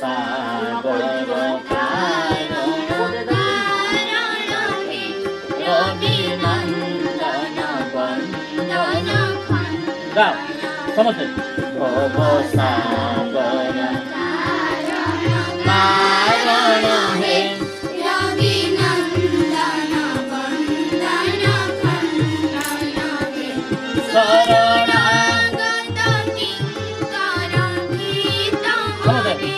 সাগর কারণ হে রবি নন্দন বন্দন গাও সমস্ত ভব সাগর কারণ হে রবি নন্দন বন্দন খণ্ডন হে শরণাগত কিঙ্কর ভীতমনে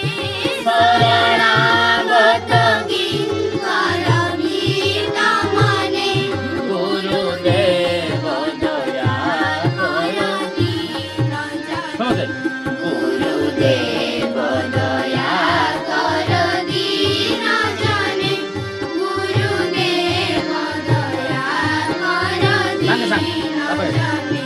শরণাগত কিঙ্কর ভীতমনে গুরুদেব দয়া কর দীনজনে গুরুদেব দয়া কর দীনজনে গুরুদেব দয়া কর দীনজনে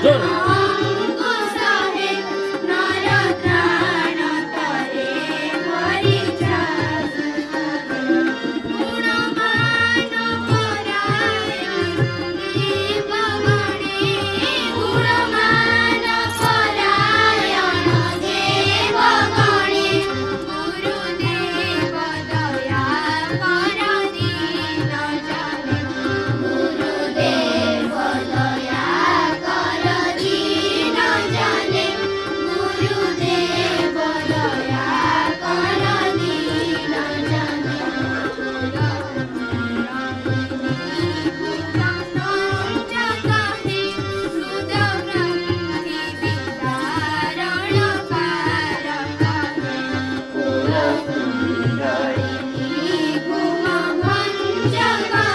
Good.